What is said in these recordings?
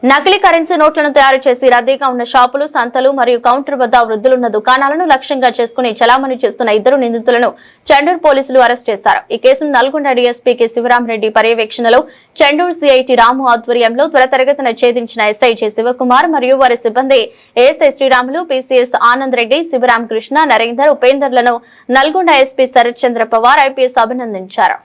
నకిలీ కరెన్సీ నోట్లను తయారు చేసి రద్దీగా ఉన్న షాపులు, సంతలు మరియు కౌంటర్ వద్ద వృద్ధులున్న దుకాణాలను లక్ష్యంగా చేసుకుని చలామణి చేస్తున్న ఇద్దరు నిందితులను చెండూరు పోలీసులు అరెస్ట్ చేశారు. ఈ కేసును నల్గొండ డీఎస్పీ కె శివరామరెడ్డి పర్యవేక్షణలో చెండూరు సిఐటి రాము ఆధ్వర్యంలో త్వరితగతిన ఛేదించిన ఎస్ఐ జె శివకుమార్ మరియు వారి సిబ్బంది ఏఎస్ఐ శ్రీరాములు, పిసిఎస్ ఆనంద్ రెడ్డి, శివరామకృష్ణ, నరేందర్, ఉపేందర్లను నల్గొండ ఎస్పీ శరత్ చంద్ర పవార్ ఐపీఎస్ అభినందించారు.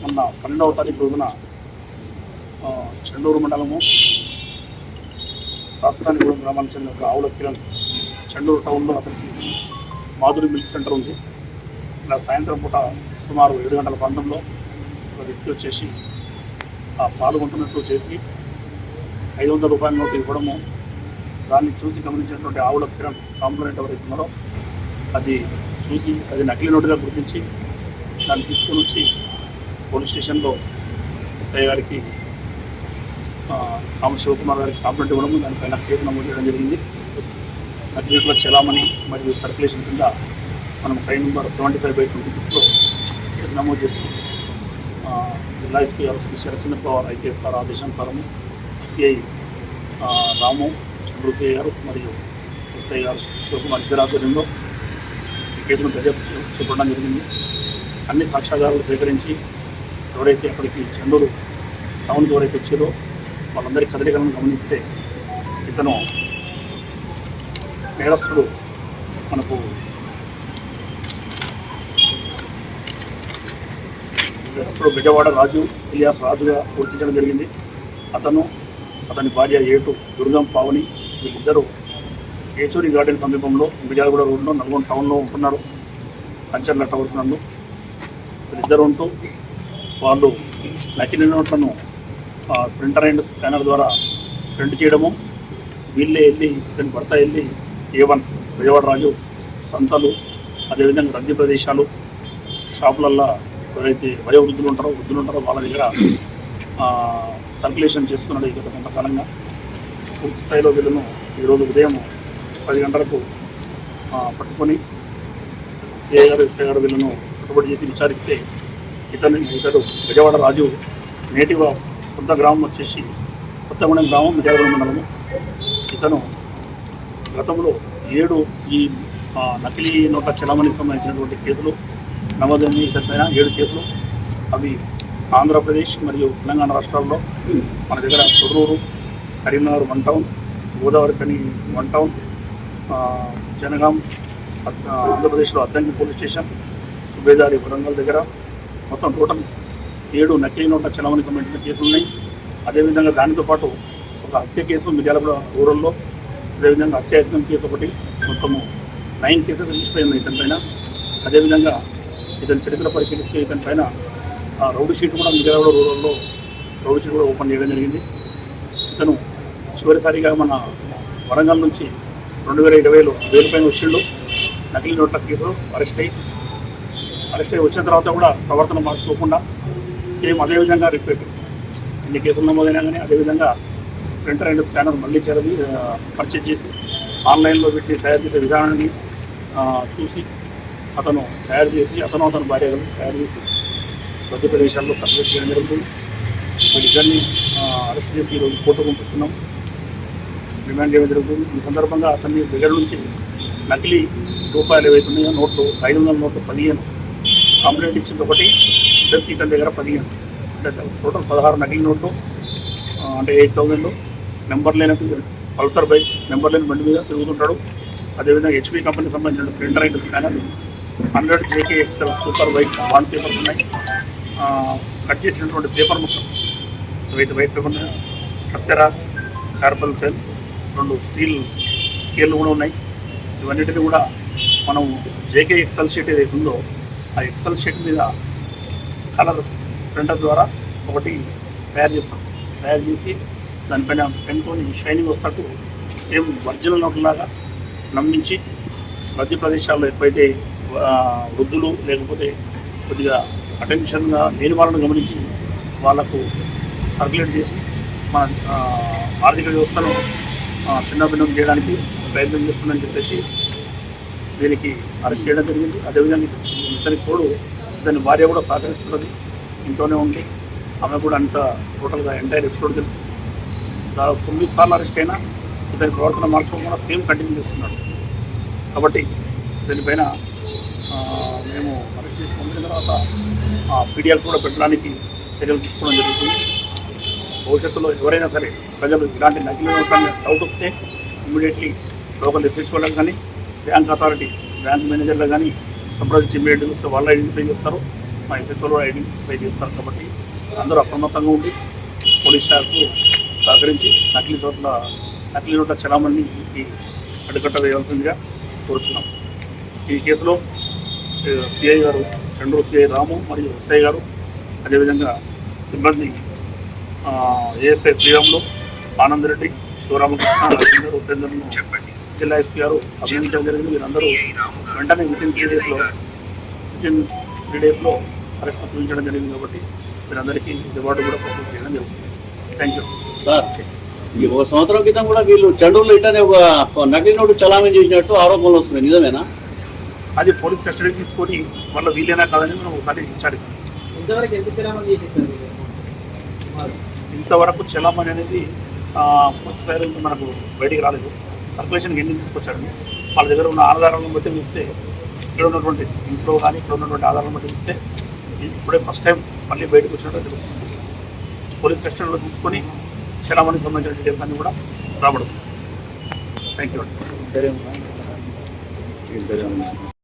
మొన్న 12వ తారీఖు రోజున చెండూరు మండలము రాష్ట్రానికి గ్రామానికి చెందిన ఒక ఆవుల కిరణ్ చెండూరు టౌన్లో అతనికి మాధురి మిల్క్ సెంటర్ ఉంది. ఇలా సాయంత్రం పూట సుమారు 7 గంటల ప్రాంతంలో ఒక వ్యక్తి వచ్చేసి పాల్గొంటున్నట్టు చేసి 500 రూపాయల నోటు ఇవ్వడము, దాన్ని చూసి గమనించినటువంటి ఆవుల కిరణ్ కాంప్లైంట్ ఎవరైతే ఉన్నారో అది చూసి అది నకిలీ నోటుగా గుర్తించి దాన్ని తీసుకొని వచ్చి పోలీస్ స్టేషన్లో ఎస్ఐ గారికి రామ శివకుమార్ గారికి కంప్లైంట్ ఇవ్వడము, దానిపైన కేసు నమోదు చేయడం జరిగింది. నకిలీల చలామణి మరియు సర్క్యులేషన్ కింద మనం క్రైమ్ నెంబర్ 75/26లో కేసు నమోదు చేసి జిల్లా ఎస్పీ శ్రీ శరత్ చంద్ర పవార్ ఐపీఎస్ఆర్ ఆదేశానుసారము సిఐ రాము, చంద్రు సిఐ గారు మరియు ఎస్ఐ గారు శివకుమార్ ఇద్దరు ఆధ్వర్యంలో ఈ కేసును దర్యాప్తు చేపట్టడం జరిగింది. అన్ని సాక్ష్యాధారాలు సేకరించి ఎవరైతే అక్కడికి చెండూరు టౌన్కి ఎవరైతే వచ్చారో వాళ్ళందరి కదలికలను గమనిస్తే ఇతను నేరస్తుడు మనకు బెజవాడ రాజు ఇలియాస్ రాజుగా గుర్తించడం జరిగింది. అతని భార్య ఏటు దుర్గం పావని వీళ్ళిద్దరూ ఏచూరి గార్డెన్ సమీపంలో మిర్యాలగూడ రోడ్లో నల్గొండ టౌన్లో ఉంటున్నారు. కంచర్ల టవర్స్ నందు వీళ్ళిద్దరు ఉంటూ వాళ్ళు నకిలీ నోట్లను ప్రింటర్ అండ్ స్కానర్ ద్వారా ప్రింట్ చేయడము, వీళ్ళే వెళ్ళి ఇతని భర్త వెళ్ళి A1 బెజవాడ రాజు సంతలు, అదేవిధంగా రద్దీ ప్రదేశాలు, షాపులల్లో ఎవరైతే వృద్ధులు ఉంటారో వాళ్ళ దగ్గర సర్క్యులేషన్ చేస్తున్నాడు. గత కొంతకాలంగా పూర్తి స్థాయిలో వీళ్ళను ఈరోజు ఉదయం 10 గంటలకు పట్టుకొని సిఐ గారు, ఎస్ఐ గారు వీళ్ళను పట్టుబడి చేసి విచారిస్తే ఇతడు బెజవాడ రాజు నేటివ్ సొంత గ్రామం వచ్చేసి కొత్తగూడెం గ్రామం, మిర్యాలగూడ మండలము. ఇతను గతంలో 7 ఈ నకిలీ నోట్ల చలామణికి సంబంధించినటువంటి కేసులు నమోదైన ఇతనిపైన 7 కేసులు. అవి ఆంధ్రప్రదేశ్ మరియు తెలంగాణ రాష్ట్రాల్లో మన దగ్గర తొర్రూరు, కరీంనగర్ 1 టౌన్, గోదావరి కని 1 టౌన్, జనగాం ఆంధ్రప్రదేశ్లో అద్దంకి పోలీస్ స్టేషన్, సుబేదారి వరంగల్ దగ్గర మొత్తం టోటల్ 7 నకిలీ నోట్ల చలామణికి సంబంధించిన కేసులు ఉన్నాయి. అదేవిధంగా దానితో పాటు ఒక హత్య కేసు మిర్యాలగూడ రూరల్లో, అదేవిధంగా హత్యాయత్నం కేసు ఒకటి, మొత్తము 9 కేసెస్ రిజిస్టర్ అయింది ఇతని పైన. అదేవిధంగా ఇతని చరిత్ర పరిశీలిస్తే ఇతని పైన రౌడీ షీట్ కూడా మిర్యాలగూడ రూరల్లో రౌడీ షీట్ కూడా ఓపెన్ చేయడం జరిగింది. ఇతను చివరిసారిగా మన వరంగల్ నుంచి 2020లో బెయిల్ పైన వచ్చిండు. నకిలీ నోట్ల కేసులో అరెస్ట్ అయ్యి వచ్చిన తర్వాత కూడా ప్రవర్తన మార్చుకోకుండా సేమ్ అదేవిధంగా రిపీట్ ఎన్ని కేసులు నమోదైనా కానీ అదేవిధంగా ప్రింటర్ అండ్ స్కానర్ మళ్ళీ పర్చేజ్ చేసి ఆన్లైన్లో పెట్టి తయారు చేసే విధానాన్ని చూసి అతను భార్య తయారు చేసి మధ్య ప్రదేశాల్లో సర్క్యులేట్ చేయడం జరుగుతుంది. వీళ్ళిద్దరిని అరెస్ట్ చేసి ఈరోజు కోర్టు పంపిస్తున్నాం, రిమాండ్ చేయడం జరుగుతుంది. ఈ సందర్భంగా అతన్ని దగ్గర నుంచి నకిలీ రూపాయలు ఏవైతే ఉన్నాయో నోట్లు 500 నోట్లు 15 కంప్లైంట్ ఇచ్చింది ఒకటి, ప్లస్ ఇతని దగ్గర 15 అంటే టోటల్ 16 నకిలీ నోట్లు, అంటే 8,000. నెంబర్ లేని పల్సర్ బైక్ నెంబర్ లేని బండి మీద తిరుగుతుంటాడు. అదేవిధంగా HP కంపెనీకి సంబంధించిన printer and scanner 100 JKXL super white bond papers ఉన్నాయి. కట్ చేసినటువంటి పేపర్ మొత్తం ఏవైతే వైట్ పేపర్ ఉన్నాయో కత్తెర, స్కార్పల్ పెన్, 2 స్టీల్ స్కేళ్ళు కూడా ఉన్నాయి. ఇవన్నిటిని కూడా మనం JKXL షీట్ ఏదైతే ఉందో ఆ ఎక్సెల్ షీట్ మీద కలర్ ప్రింటర్ ద్వారా ఒకటి తయారు చేసి దానిపైన పెన్తో షైనింగ్ వస్తట్టు సేమ్ ఒరిజినల్ నోట్లాగా నమ్మించి మధ్య ప్రదేశాల్లో ఎప్పుడైతే వృద్ధులు లేకపోతే కొద్దిగా అటెన్షన్గా లేని వాళ్ళను గమనించి వాళ్లకు సర్క్యులేట్ చేసి మన ఆర్థిక వ్యవస్థను చిన్నభిన్నం చేయడానికి ప్రయత్నం చేస్తుందని చెప్పేసి దీనికి అరెస్ట్ చేయడం జరిగింది. అదేవిధంగా ఇతనికి తోడు ఇతని భార్య కూడా సహకరిస్తున్నది, ఇంట్లోనే ఉంది. ఆమె కూడా అంత టోటల్గా ఎంటైర్ ఎపిసోడ్ తెలుసు. దాదాపు 9 సార్లు అరెస్ట్ అయినా ఇతని ప్రవర్తన మార్చుకోకుండా సేమ్ కంటిన్యూ చేస్తున్నాడు. కాబట్టి దీనిపైన మేము అరెస్ట్ చేసి పంపిన తర్వాత పీడియాలు కూడా పెట్టడానికి చర్యలు తీసుకోవడం జరుగుతుంది. భవిష్యత్తులో ఎవరైనా సరే ప్రజలు ఇలాంటి నకిలీ నోట్ల డౌట్ వస్తే ఇమ్మీడియట్లీ లోకల్ ఎస్హెచ్ వాళ్ళకి కానీ బ్యాంక్ అథారిటీ బ్యాంక్ మేనేజర్లు కానీ సంప్రదించి ఇమ్మీడియట్గా వస్తే వాళ్ళు ఐడెంటిఫై చేస్తారు, మా ఎస్హెచ్ వాళ్ళు ఐడెంటిఫై చేస్తారు. కాబట్టి అందరూ అప్రమత్తంగా ఉండి పోలీస్ శాఖకు సహకరించి నకిలీ నోట్ల చలామణిని అడ్డుకట్ట వేయాల్సిందిగా కోరుతున్నాం. ఈ కేసులో సిఐ గారు, చండూరు సిఐ రాము మరియు ఎస్ఐ గారు, అదేవిధంగా సిబ్బంది ఏఎస్ఐ శ్రీరాములు, ఆనంద్ రెడ్డి, శివరామకృష్ణ, రాజేందర్, ఉపేందర్ను జిల్లా ఎస్పీ గారు అభినందించడం జరిగింది. వీరందరూ వెంటనే వితిన్ 3 డేస్లో అరెస్ట్ చూపించడం జరిగింది. కాబట్టి వీరందరికీ రివార్డు కూడా ప్రపోజ్ చేయడం జరుగుతుంది. Thank you sir. ఈ 1 సంవత్సరం క్రితం కూడా వీళ్ళు చండూరులో ఇట్లానే ఒక నకిలీ నోటు చలామణి చేసినట్టు ఆరోపణలు వస్తున్నాయి, నిజమేనా? అది పోలీస్ కస్టడీ తీసుకొని మళ్ళీ వీలైనా కాదని మనం ఒకసారి విచారిస్తాం. ఇంతవరకు చలామణి అనేది పూర్తి స్థాయిలో మనకు బయటికి రాలేదు. సర్కులేషన్కి ఎన్ని తీసుకొచ్చారని వాళ్ళ దగ్గర ఉన్న ఆధారాలను బట్టి చూస్తే, ఇక్కడ ఉన్నటువంటి ఇంట్లో కానీ ఇక్కడ ఉన్నటువంటి ఆధారాలను బట్టి చూస్తే ఇప్పుడే ఫస్ట్ టైం మళ్ళీ బయటకు వచ్చినట్టు తెలుస్తుంది. పోలీస్ కస్టడీలో తీసుకొని చలామణికి సంబంధించిన డీటెయిల్స్ అన్ని కూడా రాబడుతుంది. Thank you.